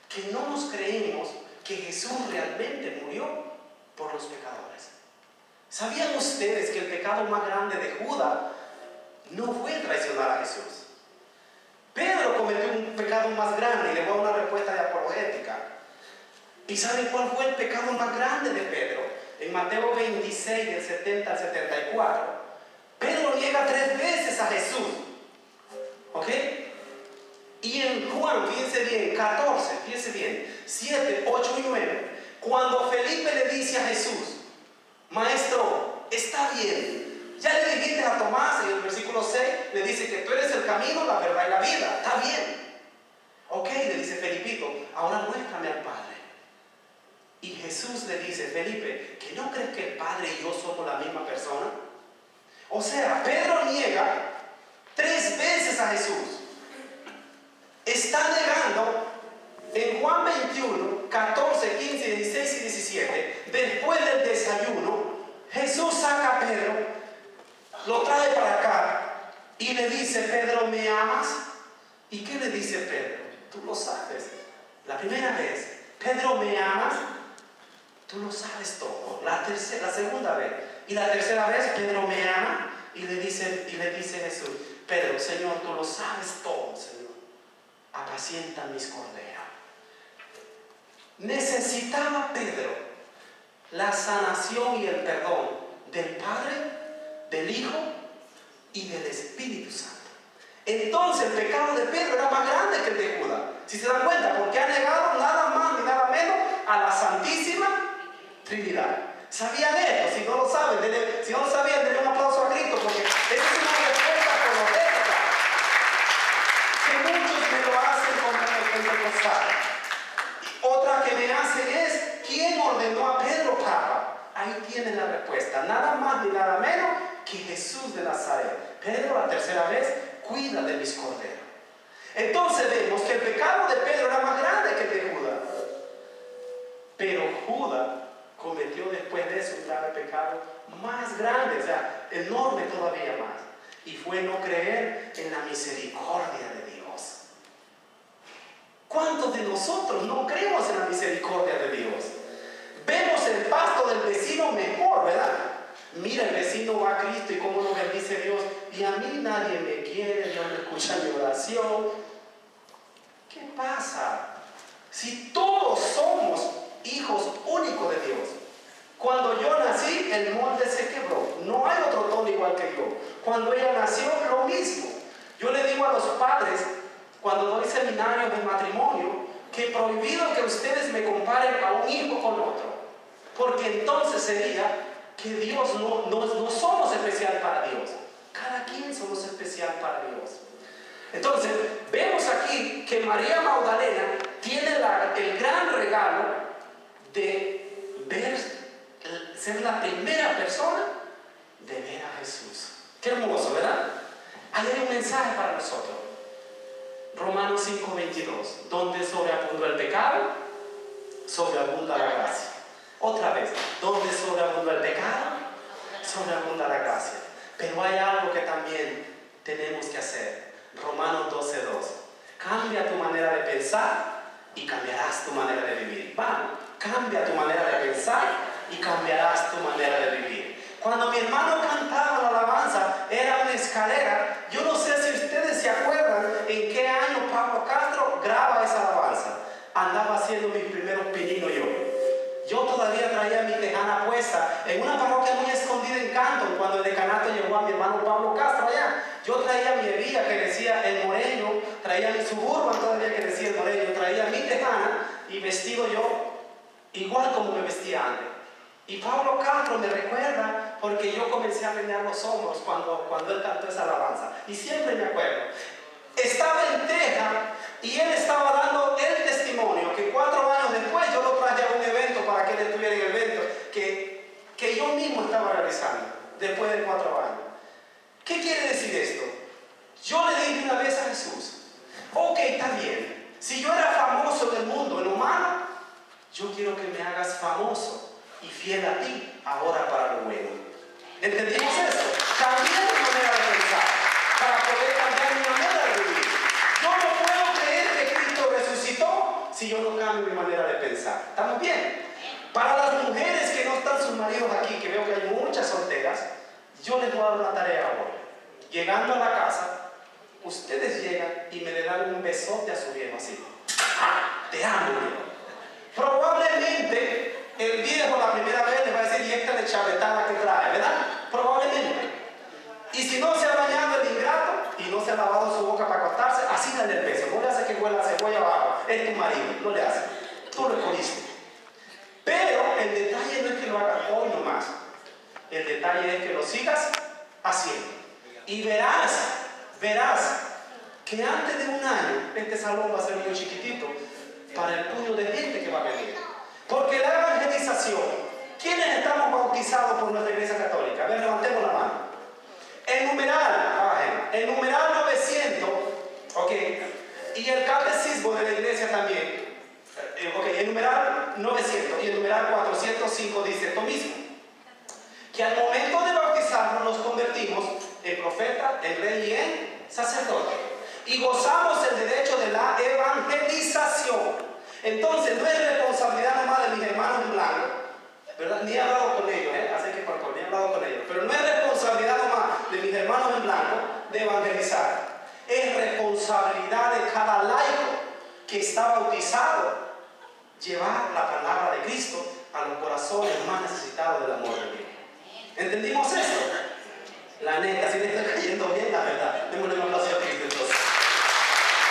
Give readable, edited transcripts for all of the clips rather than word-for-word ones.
que no nos creemos que Jesús realmente murió por los pecadores. ¿Sabían ustedes que el pecado más grande de Judas no fue traicionar a Jesús? Pedro cometió un pecado más grande y le voy a dar una respuesta de apologética. ¿Y saben cuál fue el pecado más grande de Pedro? En Mateo 26, del 70 al 74, Pedro niega 3 veces a Jesús. ¿Ok? Y en Juan, fíjense bien, 14, fíjense bien, 7, 8 y 9, cuando Felipe le dice a Jesús: Maestro, está bien, ya le dijiste a Tomás, en el versículo 6, le dice que tú eres el camino, la verdad y la vida, está bien. Ok, le dice Felipito, ahora muéstrame al Padre. Y Jesús le dice: Felipe, ¿que no crees que el Padre y yo somos la misma persona? O sea, Pedro niega 3 veces a Jesús. Está negando en Juan 21, 14, 15, 16 y 17. Después del desayuno, Jesús saca a Pedro, lo trae para acá y le dice: Pedro, ¿me amas? ¿Y qué le dice Pedro? Tú lo sabes. La primera vez: Pedro, ¿me amas? Tú lo sabes todo. La segunda vez. Y la tercera vez: Pedro, ¿me ama? Y le dice Jesús: Pedro, Señor, tú lo sabes todo, Señor. Apacienta mis corderos. Necesitaba Pedro la sanación y el perdón del Padre, del Hijo y del Espíritu Santo. Entonces el pecado de Pedro era más grande que el de Judas. Si se dan cuenta, porque ha negado nada más ni nada menos a la Santísima Trinidad. ¿Sabían esto? Si no lo saben, si no lo sabían, denle un aplauso a Cristo, porque esa es una respuesta apologética que muchos me lo hacen con el pentecostal. Otra que me hacen es: ¿quién ordenó a Pedro papa? Ahí tienen la respuesta. Nada más ni nada menos que Jesús de Nazaret. Pedro, la tercera vez: cuida de mis corderos. Entonces vemos que el pecado de Pedro era más grande que el de Judas. Pero Judas cometió después de eso un grave pecado más grande, o sea, enorme todavía más. Y fue no creer en la misericordia de Dios. ¿Cuántos de nosotros no creemos en la misericordia de Dios? Vemos el pasto del vecino mejor, ¿verdad? Mira, el vecino va a Cristo y cómo lo bendice Dios. Y a mí nadie me quiere, Dios no escucha mi oración. ¿Qué pasa? Si todos somos hijos únicos de Dios. Cuando yo nací, el molde se quebró. No hay otro tono igual que yo. Cuando ella nació, lo mismo. Yo le digo a los padres, cuando doy seminarios de matrimonio, que prohibido que ustedes me comparen a un hijo con otro. Porque entonces sería que Dios no somos especial para Dios. Cada quien somos especial para Dios. Entonces, vemos aquí que María Magdalena tiene el gran regalo de ser la primera persona de ver a Jesús. Qué hermoso, ¿verdad? Ahí hay un mensaje para nosotros. Romanos 5:22, donde sobreabundó el pecado, sobreabunda la gracia. Otra vez, donde sobreabundó el pecado, sobreabunda la gracia. Pero hay algo que también tenemos que hacer. Romanos 12:2, cambia tu manera de pensar y cambiarás tu manera de vivir. Vamos, cambia tu manera de pensar y cambiarás tu manera de vivir. Cuando mi hermano cantaba la alabanza, era una escalera. Yo no sé si ustedes se acuerdan en qué año Pablo Castro graba esa alabanza. Andaba haciendo mis primeros pininos yo todavía traía mi tejana puesta en una parroquia muy escondida en Canton. Cuando el decanato llegó a mi hermano Pablo Castro allá, yo traía mi hebilla que decía El Moreño, traía mi Suburban todavía que decía El Moreño, traía mi tejana y vestido yo igual como me vestía antes. Y Pablo Castro me recuerda porque yo comencé a menear los hombros cuando él cantó esa alabanza. Y siempre me acuerdo. Estaba en Texas y él estaba dando el testimonio que 4 años después yo lo traje a un evento para que él estuviera en el evento que yo mismo estaba realizando después de 4 años. ¿Qué quiere decir esto? Yo le dije una vez a Jesús: ok, está bien, si yo era famoso en el mundo, en lo humano, yo quiero que me hagas famoso y fiel a ti ahora para lo bueno. ¿Entendimos esto? Cambié mi manera de pensar para poder cambiar mi manera de vivir. Yo no puedo creer que Cristo resucitó si yo no cambio mi manera de pensar. ¿Estamos bien? Para las mujeres que no están sus maridos aquí, que veo que hay muchas solteras, yo les voy a dar una tarea ahora. Llegando a la casa, ustedes llegan y me le dan un besote a su viejo así. ¡Ah, te amo, viejo! Probablemente el viejo la primera vez le va a decir, y esta de chavetada que trae, ¿verdad? Probablemente. Y si no se ha bañado el ingrato y no se ha lavado su boca para acostarse, así dale el beso. No le hace que huela a cebolla abajo. Es tu marido, no le hace. Tú lo escogiste. Pero el detalle no es que lo hagas hoy nomás. El detalle es que lo sigas haciendo. Y verás que antes de un año este salón va a ser muy chiquitito para el puño de gente que va a venir. Porque la evangelización, ¿quiénes estamos bautizados por nuestra iglesia católica? A ver, levantemos la mano. El numeral 900, ok, y el catecismo de la iglesia también, ok, el numeral 900 y el numeral 405 dice esto mismo, que al momento de bautizarnos nos convertimos en profeta, en rey y en sacerdote, y gozamos el derecho de la evangelización. Entonces no es responsabilidad nomás de mis hermanos en blanco, ¿verdad? Ni he hablado con ellos, así que por ni he hablado con ellos, pero no es responsabilidad nomás de mis hermanos en blanco de evangelizar, es responsabilidad de cada laico que está bautizado llevar la palabra de Cristo a los corazones más necesitados del amor de Dios. ¿Entendimos esto? La neta, si le está cayendo bien, la verdad. Démosle un aplauso a Cristo entonces.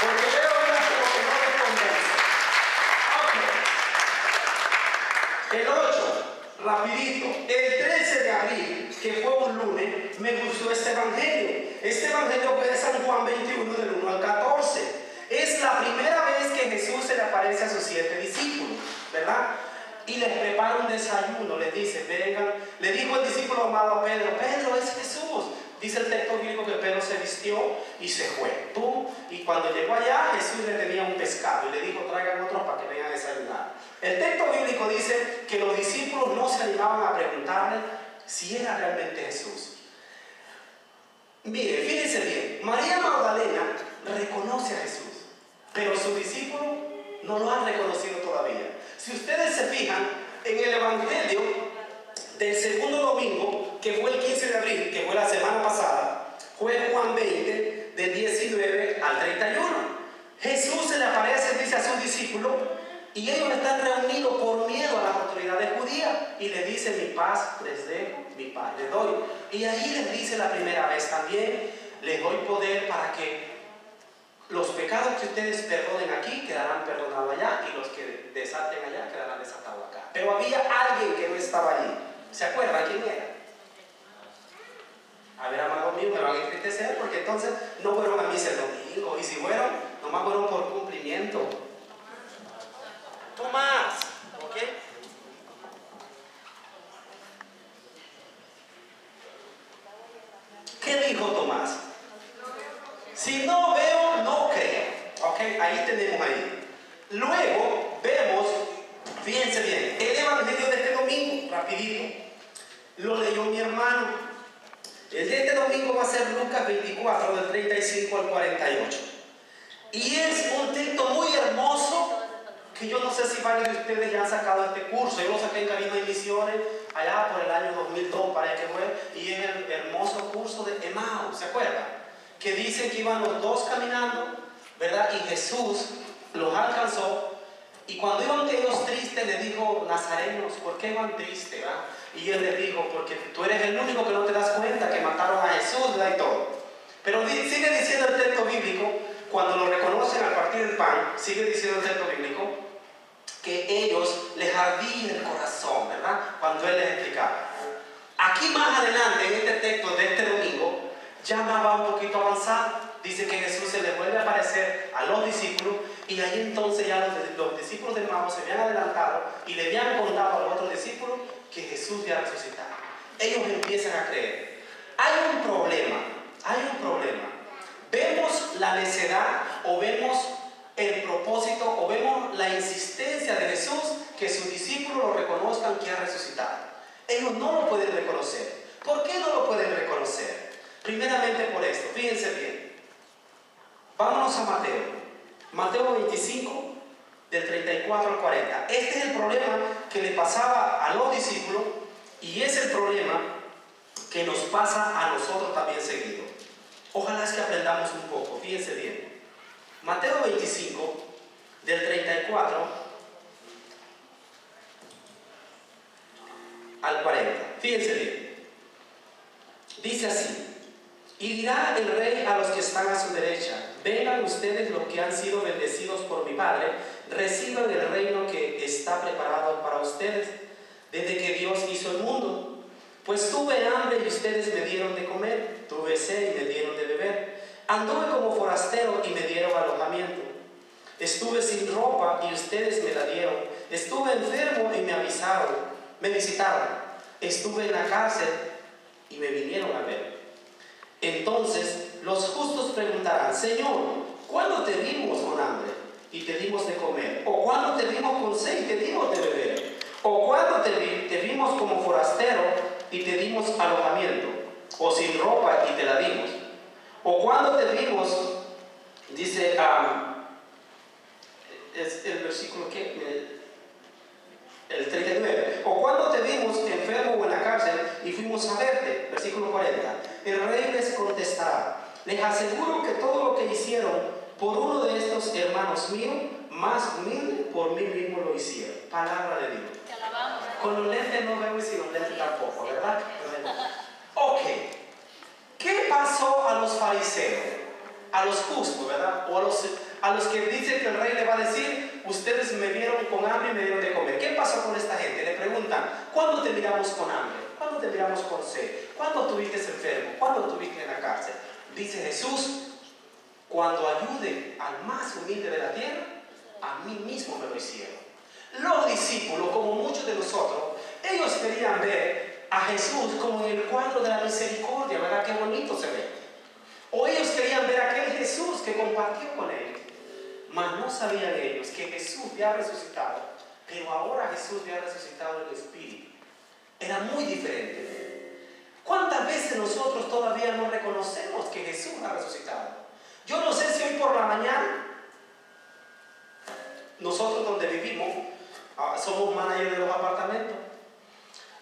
Porque veo una que no les convence. Okay. El 8, rapidito. El 13 de abril, que fue un lunes, me gustó este evangelio. Este evangelio fue de San Juan 21, del 1 al 14. Es la primera vez que Jesús se le aparece a sus 7 discípulos, ¿verdad? Y les prepara un desayuno, les dice, vengan. Le dijo el discípulo amado a Pedro, Pedro es Jesús. Dice el texto bíblico que Pedro se vistió y se fue. ¡Pum! Y cuando llegó allá, Jesús le tenía un pescado y le dijo, traigan otros para que vengan a desayunar. El texto bíblico dice que los discípulos no se animaban a preguntarle si era realmente Jesús. Mire, fíjense bien, María Magdalena reconoce a Jesús, pero sus discípulos no lo han reconocido todavía. Si ustedes se fijan en el evangelio del segundo domingo, que fue el 15 de abril, que fue la semana pasada, fue Juan 20, del 19 al 31. Jesús se le aparece, dice a sus discípulos, y ellos están reunidos por miedo a las autoridades judías, y le dice, mi paz les dejo, mi paz les doy. Y ahí les dice la primera vez también, les doy poder para que los pecados que ustedes perdonen aquí quedarán perdonados allá, y los que desaten allá quedarán desatados acá. Pero había alguien que no estaba allí. ¿Se acuerdan quién era? A ver, amado mío, me van a entristecer porque entonces no fueron a misa el domingo, y si fueron, nomás fueron por cumplimiento. Tomás, ¿ok? ¿Qué dijo Tomás? Si no veo, no creo. ¿Ok? Ahí tenemos ahí. Luego vemos, fíjense bien, el evangelio de este domingo, rapidito. Lo leyó mi hermano. El de este domingo va a ser Lucas 24, del 35 al 48. Y es un texto muy hermoso, que yo no sé si varios de ustedes ya han sacado este curso. Yo lo saqué en Camino de Misiones, allá por el año 2002, parece que fue, y es el hermoso curso de Emmaus, ¿se acuerdan? Que dice que iban los dos caminando, ¿verdad? Y Jesús los alcanzó, y cuando iban ellos tristes, le dijo, nazarenos, ¿por qué iban tristes? ¿verdad? Y él les dijo, porque tú eres el único que no te das cuenta que mataron a Jesús, ¿verdad? Y todo. Pero sigue diciendo el texto bíblico, cuando lo reconocen al partir el pan, sigue diciendo el texto bíblico, que ellos les ardía el corazón, ¿verdad? Cuando él les explicaba. Aquí más adelante, en este texto de este domingo, ya va un poquito avanzado. Dice que Jesús se le vuelve a aparecer a los discípulos, y ahí entonces ya los discípulos del Mago se habían adelantado y le habían contado a los otros discípulos que Jesús ya resucitado. Ellos empiezan a creer. Hay un problema. Vemos la necedad, o vemos el propósito, o vemos la insistencia de Jesús que sus discípulos lo reconozcan que ha resucitado. Ellos no lo pueden reconocer. ¿Por qué no lo pueden reconocer? Primeramente por esto, fíjense bien. Vámonos a Mateo 25, del 34 al 40. Este es el problema que le pasaba a los discípulos y es el problema que nos pasa a nosotros también seguido. Ojalá es que aprendamos un poco, fíjense bien. Mateo 25, del 34 al 40. Fíjense bien. Dice así: y dirá el rey a los que están a su derecha: vengan ustedes los que han sido bendecidos por mi Padre, reciban el reino que está preparado para ustedes desde que Dios hizo el mundo. Pues tuve hambre y ustedes me dieron de comer, tuve sed y me dieron de beber, anduve como forastero y me dieron alojamiento, estuve sin ropa y ustedes me la dieron, estuve enfermo y me visitaron, estuve en la cárcel y me vinieron a ver. Entonces los justos preguntarán: Señor, ¿cuándo te vimos con hambre y te dimos de comer? ¿O cuándo te vimos con sed y te dimos de beber? ¿O cuándo te vimos como forastero y te dimos alojamiento? ¿O sin ropa y te la dimos? ¿O cuándo te vimos, dice, es el versículo que... el 39. ¿O cuándo te vimos enfermo o en la cárcel y fuimos a verte? Versículo 40. El rey les contestará: les aseguro que todo lo que hicieron por uno de estos hermanos míos, más humilde, por mí mismo lo hicieron. Palabra de Dios. Con los lentes no veo y sin los lentes tampoco, ¿verdad? Ok. ¿Qué pasó a los fariseos? A los justos, ¿verdad? O a los que dicen que el rey le va a decir: ustedes me vieron con hambre y me dieron de comer. ¿Qué pasó con esta gente? Le preguntan: ¿cuándo te miramos con hambre? ¿Cuándo te miramos con sed? ¿Cuándo estuviste enfermo? ¿Cuándo estuviste en la cárcel? Dice Jesús: cuando ayude al más humilde de la tierra, a mí mismo me lo hicieron. Los discípulos, como muchos de nosotros, ellos querían ver a Jesús como en el cuadro de la misericordia, ¿verdad? Qué bonito se ve. O ellos querían ver a aquel Jesús que compartió con ellos. Mas no sabían ellos que Jesús ya ha resucitado. Pero ahora Jesús ya ha resucitado en el Espíritu. Era muy diferente. ¿Cuántas veces nosotros todavía no reconocemos que Jesús ha resucitado? Yo no sé si hoy por la mañana, nosotros donde vivimos, somos managers de los apartamentos.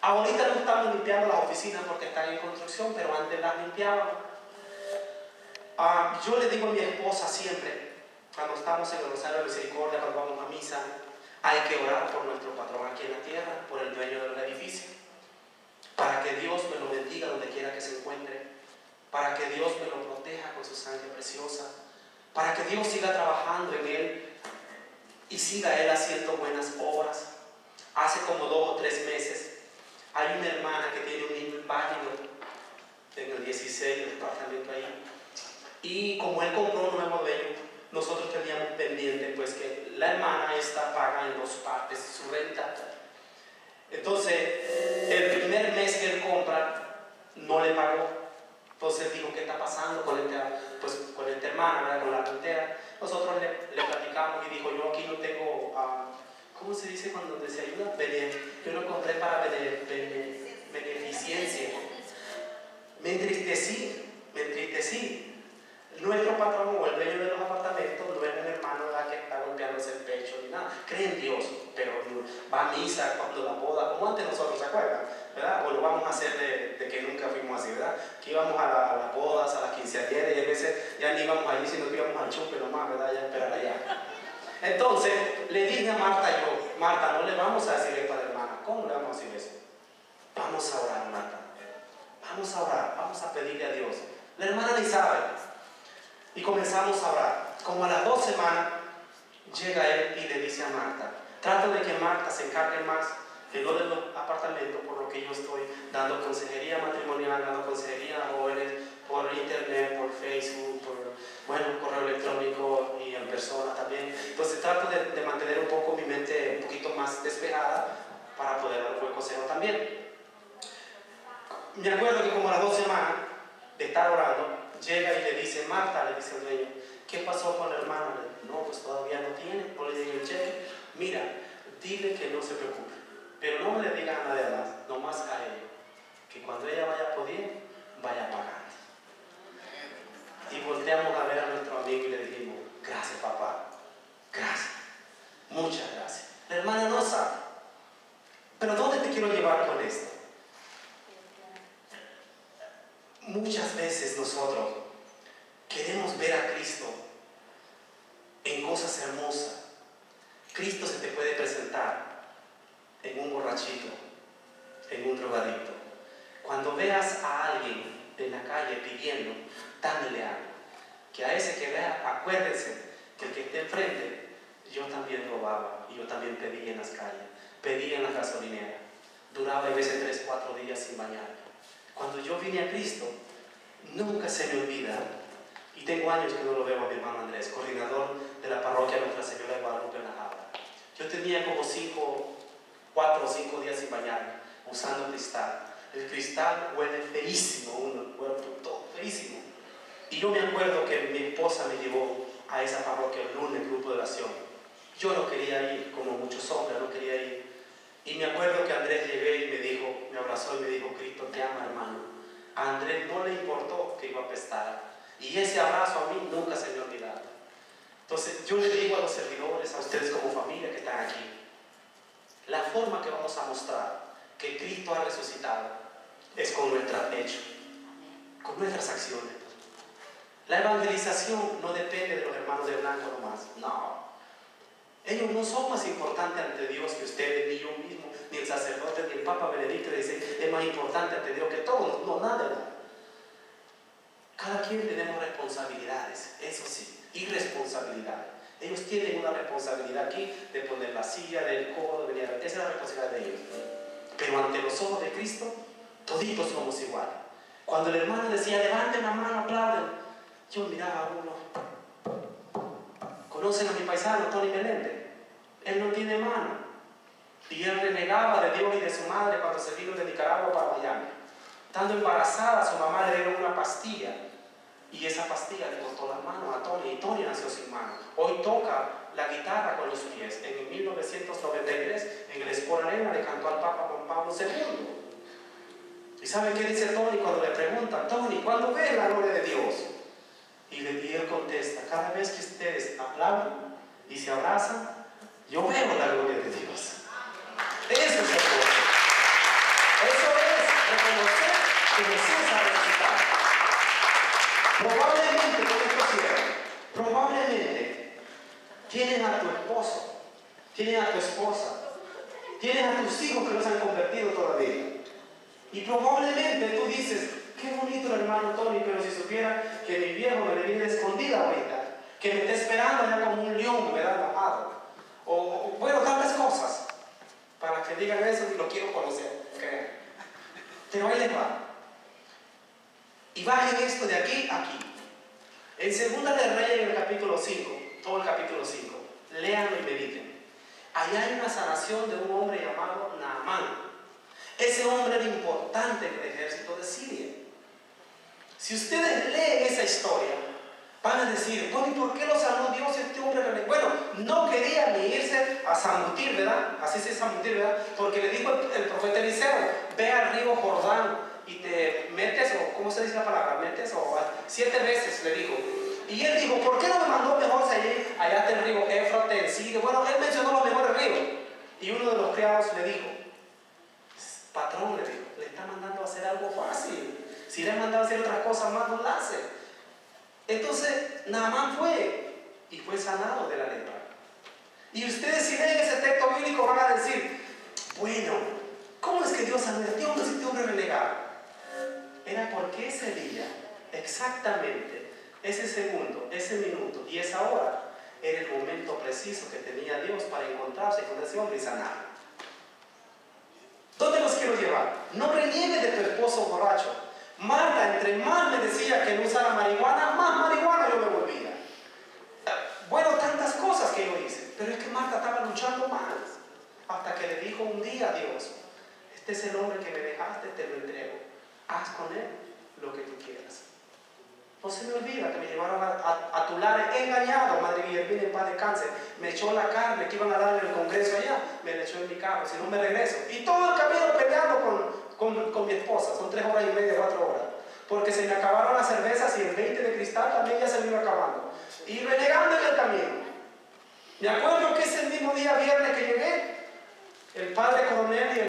Ahorita no estamos limpiando las oficinas porque están en construcción, pero antes las limpiábamos. Yo le digo a mi esposa siempre, cuando estamos en el Rosario de Misericordia, cuando vamos a misa, hay que orar por nuestro patrón aquí en la tierra, por el dueño del edificio, para que Dios me lo bendiga donde quiera que se encuentre, para que Dios me lo proteja con su sangre preciosa, para que Dios siga trabajando en él y siga él haciendo buenas obras. Hace como 2 o 3 meses hay una hermana que tiene un niño inválido en el 16, el departamento ahí, y como él compró un nuevo dueño, nosotros teníamos pendiente pues que la hermana esta paga en 2 partes su renta. Entonces el primer mes que él compra no le pagó. Entonces dijo: ¿qué está pasando con esta hermana, ¿verdad? Con la rentera? Nosotros le platicamos y dijo: yo aquí no tengo, ¿cómo se dice cuando se ayuda? Yo no compré para beneficencia. Me entristecí. Nuestro patrón o el dueño de los apartamentos no es un hermano, ¿verdad?, que está golpeándose el pecho ni nada. Cree en Dios, pero va a misa cuando la boda, como antes nosotros, ¿se acuerdan? ¿Verdad? O lo vamos a hacer de que nunca fuimos así, ¿verdad? Que íbamos a las bodas, a las quinceañeras, y a veces ya ni íbamos allí, sino que íbamos al chupe nomás, ¿verdad? Ya esperar allá. Entonces le dije a Marta, Marta, no le vamos a decir esto a la hermana. ¿Cómo le vamos a decir eso? Vamos a orar, Marta. Vamos a orar, vamos a pedirle a Dios. La hermana ni sabe. Y comenzamos a orar. Como a las 2 semanas llega él y le dice a Marta: trato de que Marta se encargue más que no de los apartamentos, por lo que yo estoy dando consejería matrimonial, dando consejería a jóvenes por internet, por Facebook, por correo electrónico y en persona también. Entonces trato de mantener un poco mi mente un poquito más despejada para poder dar un buen consejo también. Me acuerdo que como a las 2 semanas de estar orando, llega y le dice: Marta, le dice el dueño, ¿qué pasó con la hermana? No, pues todavía no tiene, no le llega el cheque. Mira, dile que no se preocupe, pero no le diga a nadie más, nomás a ella, que cuando ella vaya a poder, vaya pagando. Y volteamos a ver a nuestro amigo y le dijimos: gracias, papá, gracias, muchas gracias. La hermana no sabe. Pero ¿dónde te quiero llevar con esto? Muchas veces nosotros queremos ver a Cristo en cosas hermosas. Cristo se te puede presentar en un borrachito, en un drogadicto. Cuando veas a alguien en la calle pidiendo, dámele algo. Que a ese que vea, acuérdense que el que esté enfrente, yo también robaba y yo también pedía en las calles, pedía en la gasolinera. Duraba a veces 3, 4 días sin bañarme. Cuando yo vine a Cristo, nunca se me olvida, y tengo años que no lo veo a mi hermano Andrés, coordinador de la parroquia Nuestra Señora de Guadalupe en La Habra. Yo tenía como 4 o 5 días sin bañarme, usando cristal. El cristal huele feísimo, uno, huele todo feísimo. Y yo me acuerdo que mi esposa me llevó a esa parroquia el lunes, grupo de oración. Yo no quería ir, como muchos hombres, no quería ir. Y me acuerdo que Andrés llegué y me dijo, me abrazó y me dijo, Cristo te ama, hermano. A Andrés no le importó que iba a apestar. Y ese abrazo a mí nunca se me olvidará. Entonces yo le digo a los servidores, a ustedes como familia que están aquí, la forma que vamos a mostrar que Cristo ha resucitado es con nuestros hechos, con nuestras acciones. La evangelización no depende de los hermanos de blanco nomás, no. Ellos no son más importantes ante Dios que ustedes, ni yo mismo, ni el sacerdote, ni el Papa Benedicto. Dice, es más importante ante Dios que todos. No, nada. Cada quien tenemos responsabilidades, eso sí, y responsabilidades. Ellos tienen una responsabilidad aquí de poner la silla, del codo, de venir a... Esa es la responsabilidad de ellos. Pero ante los ojos de Cristo, toditos somos iguales. Cuando el hermano decía, levanten la mano, aplauden, yo miraba a uno. ¿Conocen a mi paisano, Tony Meléndez? Él no tiene mano. Y él renegaba de Dios y de su madre cuando se vino de Nicaragua para Miami. Estando embarazada, su mamá le dieron una pastilla. Y esa pastilla le cortó las manos a Tony. Y Tony nació sin mano. Hoy toca la guitarra con los pies. En 1993, en el Sport Arena, le cantó al Papa Juan Pablo II. ¿Y saben qué dice Tony cuando le preguntan? Tony, ¿cuándo ves la gloria de Dios? Y él contesta, cada vez que ustedes aplauden y se abrazan, yo veo la gloria de Dios. Eso es el gozo. Eso es reconocer que Jesús ha resucitado. Probablemente, con esto cierro, probablemente tienen a tu esposo, tienen a tu esposa, tienen a tus hijos que no se han convertido todavía. Y probablemente tú dices, qué bonito el hermano Tony, pero si supiera que mi viejo me viene escondida ahorita, que me está esperando allá como un león, me da enojado. O bueno, tantas cosas. Para que digan eso y lo quiero conocer. ¿Okay? Pero ahí les va. Y bajen esto de aquí a aquí. En Segunda de Reyes, en el capítulo 5, todo el capítulo 5, léanlo y mediten. Allá hay una sanación de un hombre llamado Naamán. Ese hombre era importante en el ejército de Siria. Si ustedes leen esa historia, van a decir, bueno, ¿y por qué lo sanó Dios este hombre? Bueno, no quería ni irse a Samutir, ¿verdad? Así se Samutir, ¿verdad? Porque le dijo el profeta Eliseo, ve al río Jordán y te metes, o ¿cómo se dice la palabra? Metes, o 7 veces le dijo. Y él dijo, ¿por qué no me mandó mejor allá está el río Éufrates, en Siria? Bueno, él mencionó los mejores ríos. Y uno de los criados le dijo, patrón, le dijo, le está mandando a hacer algo fácil. Si le ha mandado a hacer otras cosas más, no la hace. Entonces, Naamán fue y fue sanado de la lepra. Y ustedes, si leen ese texto bíblico, van a decir, bueno, ¿cómo es que Dios sanó a este hombre si este hombre renegaba? Era porque ese día, exactamente, ese segundo, ese minuto y esa hora, era el momento preciso que tenía Dios para encontrarse con ese hombre y sanarlo. ¿Dónde los quiero llevar? No reniegues de tu esposo borracho. Marta, entre más me decía que no usara marihuana, más marihuana yo me volvía. Bueno, tantas cosas que yo hice, pero es que Marta estaba luchando más. Hasta que le dijo un día a Dios, este es el hombre que me dejaste, te lo entrego. Haz con él lo que tú quieras. No se me olvida que me llevaron a Tulare engañado, madre Guillermina en paz de cáncer. Me echó la carne que iban a dar en el congreso allá, me la echó en mi carro, si no me regreso. Y todo el camino peleando con mi esposa, son 3 horas y media, 4 horas. Porque se me acabaron las cervezas y el 20 de cristal también ya se me iba acabando. Y renegando en el camino. Me acuerdo que ese mismo día viernes que llegué, el padre coronel y el